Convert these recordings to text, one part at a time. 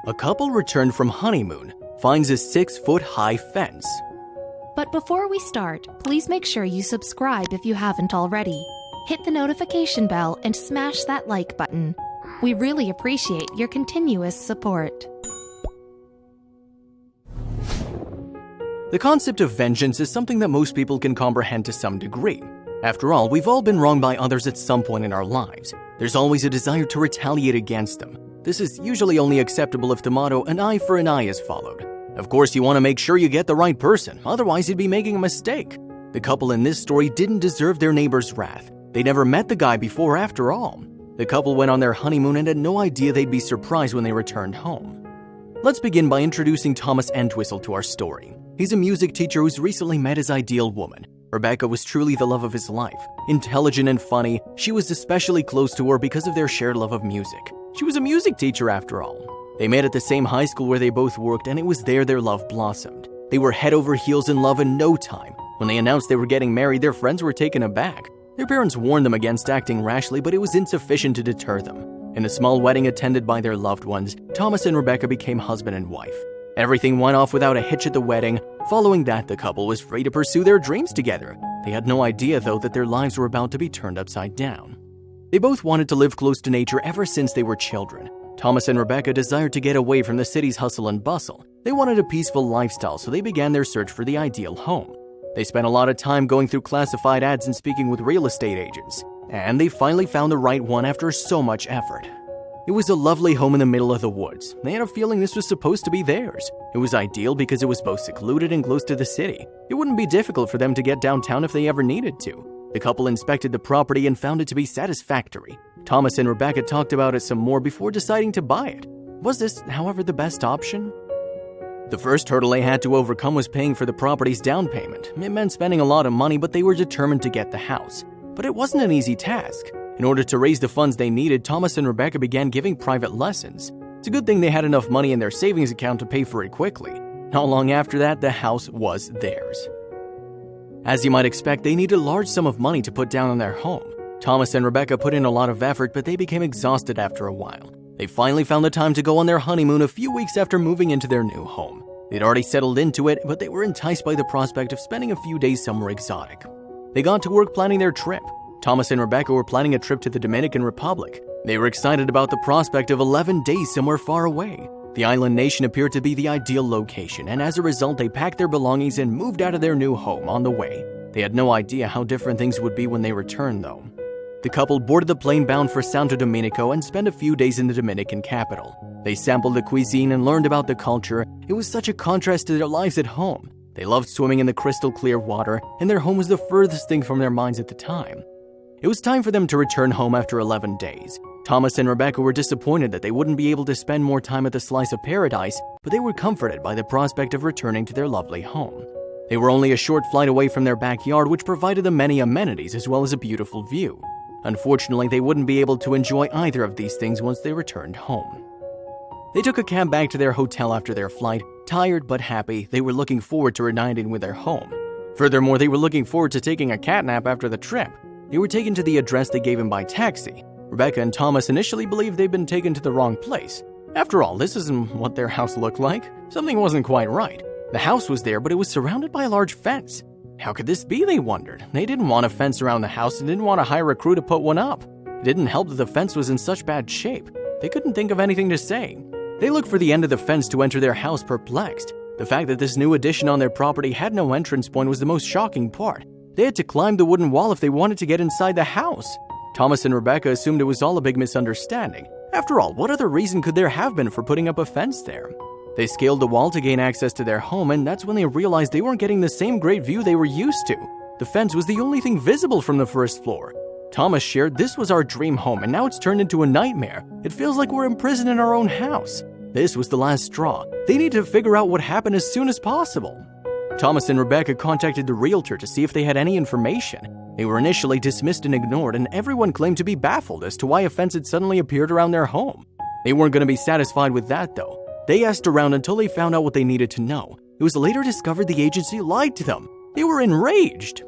A couple returned from honeymoon finds a 6-foot-high fence. But before we start, please make sure you subscribe if you haven't already. Hit the notification bell and smash that like button. We really appreciate your continuous support. The concept of vengeance is something that most people can comprehend to some degree. After all, we've all been wronged by others at some point in our lives. There's always a desire to retaliate against them. This is usually only acceptable if the motto, an eye for an eye, is followed. Of course, you want to make sure you get the right person, otherwise you'd be making a mistake. The couple in this story didn't deserve their neighbor's wrath. They never met the guy before after all. The couple went on their honeymoon and had no idea they'd be surprised when they returned home. Let's begin by introducing Thomas Entwistle to our story. He's a music teacher who's recently met his ideal woman. Rebecca was truly the love of his life. Intelligent and funny, she was especially close to her because of their shared love of music. She was a music teacher after all. They met at the same high school where they both worked, and it was there their love blossomed. They were head over heels in love in no time. When they announced they were getting married, their friends were taken aback. Their parents warned them against acting rashly, but it was insufficient to deter them. In a small wedding attended by their loved ones, Thomas and Rebecca became husband and wife. Everything went off without a hitch at the wedding. Following that, the couple was free to pursue their dreams together. They had no idea, though, that their lives were about to be turned upside down. They both wanted to live close to nature ever since they were children. Thomas and Rebecca desired to get away from the city's hustle and bustle. They wanted a peaceful lifestyle, so they began their search for the ideal home. They spent a lot of time going through classified ads and speaking with real estate agents. And they finally found the right one after so much effort. It was a lovely home in the middle of the woods. They had a feeling this was supposed to be theirs. It was ideal because it was both secluded and close to the city. It wouldn't be difficult for them to get downtown if they ever needed to. The couple inspected the property and found it to be satisfactory. Thomas and Rebecca talked about it some more before deciding to buy it. Was this, however, the best option? The first hurdle they had to overcome was paying for the property's down payment. It meant spending a lot of money, but they were determined to get the house. But it wasn't an easy task. In order to raise the funds they needed, Thomas and Rebecca began giving private lessons. It's a good thing they had enough money in their savings account to pay for it quickly. Not long after that, the house was theirs. As you might expect, they needed a large sum of money to put down on their home. Thomas and Rebecca put in a lot of effort, but they became exhausted after a while. They finally found the time to go on their honeymoon a few weeks after moving into their new home. They'd already settled into it, but they were enticed by the prospect of spending a few days somewhere exotic. They got to work planning their trip. Thomas and Rebecca were planning a trip to the Dominican Republic. They were excited about the prospect of 11 days somewhere far away. The island nation appeared to be the ideal location, and as a result, they packed their belongings and moved out of their new home on the way. They had no idea how different things would be when they returned, though. The couple boarded the plane bound for Santo Domingo and spent a few days in the Dominican capital. They sampled the cuisine and learned about the culture. It was such a contrast to their lives at home. They loved swimming in the crystal clear water, and their home was the furthest thing from their minds at the time. It was time for them to return home after 11 days. Thomas and Rebecca were disappointed that they wouldn't be able to spend more time at the slice of paradise, but they were comforted by the prospect of returning to their lovely home. They were only a short flight away from their backyard, which provided them many amenities as well as a beautiful view. Unfortunately, they wouldn't be able to enjoy either of these things once they returned home. They took a cab back to their hotel after their flight. Tired but happy, they were looking forward to reuniting with their home. Furthermore, they were looking forward to taking a cat nap after the trip. They were taken to the address they gave him by taxi. Rebecca and Thomas initially believed they'd been taken to the wrong place. After all, this isn't what their house looked like. Something wasn't quite right. The house was there, but it was surrounded by a large fence. How could this be, they wondered. They didn't want a fence around the house and didn't want to hire a crew to put one up. It didn't help that the fence was in such bad shape. They couldn't think of anything to say. They looked for the end of the fence to enter their house, perplexed. The fact that this new addition on their property had no entrance point was the most shocking part. They had to climb the wooden wall if they wanted to get inside the house. Thomas and Rebecca assumed it was all a big misunderstanding. After all, what other reason could there have been for putting up a fence there? They scaled the wall to gain access to their home, and that's when they realized they weren't getting the same great view they were used to. The fence was the only thing visible from the first floor. Thomas shared, "This was our dream home, and now it's turned into a nightmare. It feels like we're imprisoned in our own house." This was the last straw. They needed to figure out what happened as soon as possible. Thomas and Rebecca contacted the realtor to see if they had any information. They were initially dismissed and ignored, and everyone claimed to be baffled as to why a fence had suddenly appeared around their home. They weren't going to be satisfied with that, though. They asked around until they found out what they needed to know. It was later discovered the agency lied to them. They were enraged.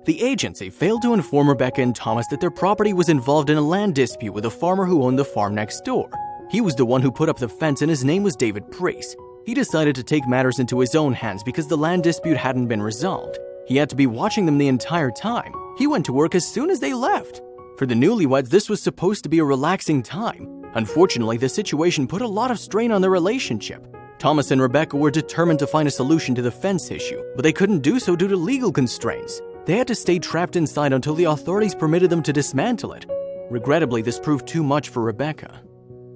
The agency failed to inform Rebecca and Thomas that their property was involved in a land dispute with a farmer who owned the farm next door. He was the one who put up the fence and his name was David Priest. He decided to take matters into his own hands because the land dispute hadn't been resolved. He had to be watching them the entire time. He went to work as soon as they left. For the newlyweds, this was supposed to be a relaxing time. Unfortunately, the situation put a lot of strain on their relationship. Thomas and Rebecca were determined to find a solution to the fence issue, but they couldn't do so due to legal constraints. They had to stay trapped inside until the authorities permitted them to dismantle it. Regrettably, this proved too much for Rebecca.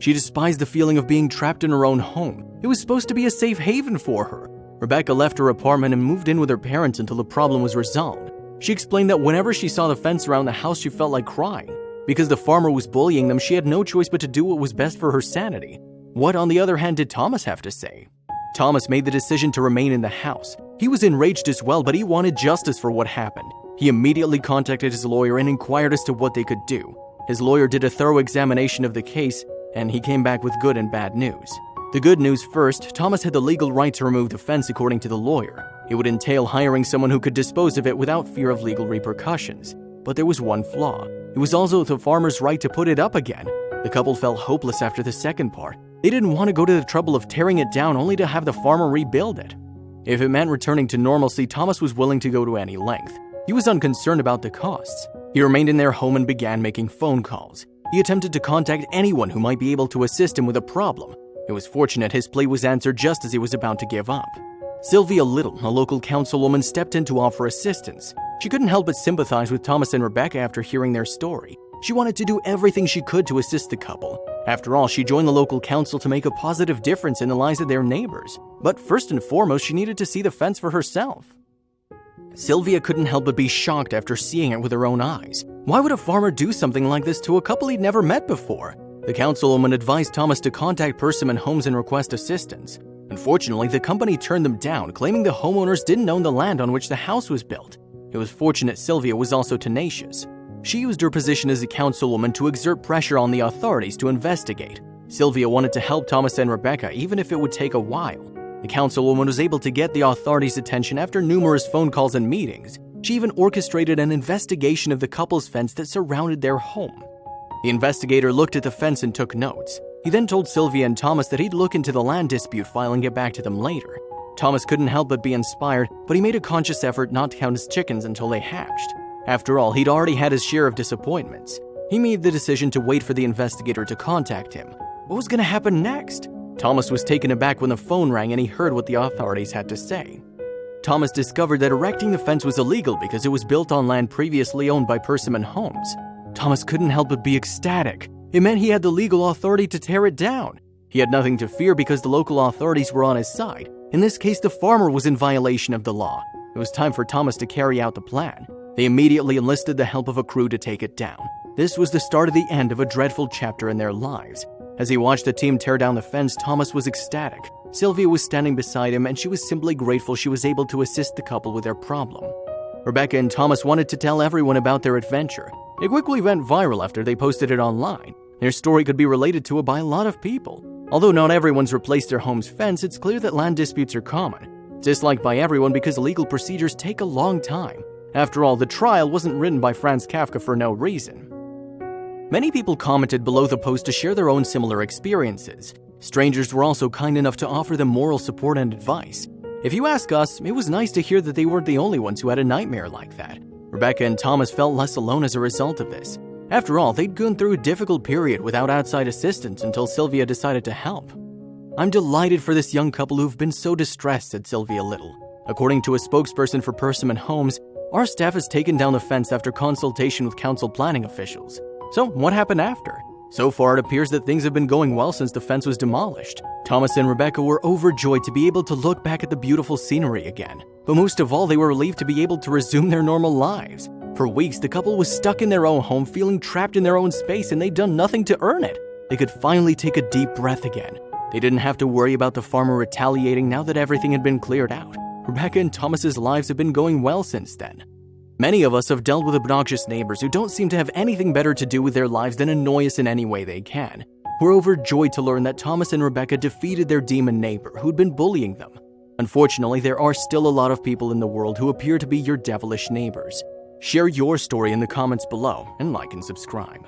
She despised the feeling of being trapped in her own home. It was supposed to be a safe haven for her. Rebecca left her apartment and moved in with her parents until the problem was resolved. She explained that whenever she saw the fence around the house, she felt like crying. Because the farmer was bullying them, she had no choice but to do what was best for her sanity. What, on the other hand, did Thomas have to say? Thomas made the decision to remain in the house. He was enraged as well, but he wanted justice for what happened. He immediately contacted his lawyer and inquired as to what they could do. His lawyer did a thorough examination of the case, and he came back with good and bad news. The good news first, Thomas had the legal right to remove the fence according to the lawyer. It would entail hiring someone who could dispose of it without fear of legal repercussions. But there was one flaw. It was also the farmer's right to put it up again. The couple felt hopeless after the second part. They didn't want to go to the trouble of tearing it down only to have the farmer rebuild it. If it meant returning to normalcy, Thomas was willing to go to any length. He was unconcerned about the costs. He remained in their home and began making phone calls. He attempted to contact anyone who might be able to assist him with a problem. It was fortunate his plea was answered just as he was about to give up. Sylvia Little, a local councilwoman, stepped in to offer assistance. She couldn't help but sympathize with Thomas and Rebecca after hearing their story. She wanted to do everything she could to assist the couple. After all, she joined the local council to make a positive difference in the lives of their neighbors. But first and foremost, she needed to see the fence for herself. Sylvia couldn't help but be shocked after seeing it with her own eyes. Why would a farmer do something like this to a couple he'd never met before? The councilwoman advised Thomas to contact Persimmon Homes and request assistance. Unfortunately, the company turned them down, claiming the homeowners didn't own the land on which the house was built. It was fortunate Sylvia was also tenacious. She used her position as a councilwoman to exert pressure on the authorities to investigate. Sylvia wanted to help Thomas and Rebecca, even if it would take a while. The councilwoman was able to get the authorities' attention after numerous phone calls and meetings. She even orchestrated an investigation of the couple's fence that surrounded their home. The investigator looked at the fence and took notes. He then told Sylvia and Thomas that he'd look into the land dispute file and get back to them later. Thomas couldn't help but be inspired, but he made a conscious effort not to count his chickens until they hatched. After all, he'd already had his share of disappointments. He made the decision to wait for the investigator to contact him. What was going to happen next? Thomas was taken aback when the phone rang and he heard what the authorities had to say. Thomas discovered that erecting the fence was illegal because it was built on land previously owned by Persimmon Homes. Thomas couldn't help but be ecstatic. It meant he had the legal authority to tear it down. He had nothing to fear because the local authorities were on his side. In this case, the farmer was in violation of the law. It was time for Thomas to carry out the plan. They immediately enlisted the help of a crew to take it down. This was the start of the end of a dreadful chapter in their lives. As he watched the team tear down the fence, Thomas was ecstatic. Sylvia was standing beside him, and she was simply grateful she was able to assist the couple with their problem. Rebecca and Thomas wanted to tell everyone about their adventure. It quickly went viral after they posted it online. Their story could be related to it by a lot of people. Although not everyone's replaced their home's fence, it's clear that land disputes are common. It's disliked by everyone because legal procedures take a long time. After all, the trial wasn't written by Franz Kafka for no reason. Many people commented below the post to share their own similar experiences. Strangers were also kind enough to offer them moral support and advice. If you ask us, it was nice to hear that they weren't the only ones who had a nightmare like that. Rebecca and Thomas felt less alone as a result of this. After all, they'd gone through a difficult period without outside assistance until Sylvia decided to help. "I'm delighted for this young couple who've been so distressed," said Sylvia Little. According to a spokesperson for Persimmon Homes, "Our staff has taken down the fence after consultation with council planning officials." So, what happened after? So far, it appears that things have been going well since the fence was demolished. Thomas and Rebecca were overjoyed to be able to look back at the beautiful scenery again. But most of all, they were relieved to be able to resume their normal lives. For weeks, the couple was stuck in their own home, feeling trapped in their own space, and they'd done nothing to earn it. They could finally take a deep breath again. They didn't have to worry about the farmer retaliating now that everything had been cleared out. Rebecca and Thomas's lives have been going well since then. Many of us have dealt with obnoxious neighbors who don't seem to have anything better to do with their lives than annoy us in any way they can. We're overjoyed to learn that Thomas and Rebecca defeated their demon neighbor who'd been bullying them. Unfortunately, there are still a lot of people in the world who appear to be your devilish neighbors. Share your story in the comments below and like and subscribe.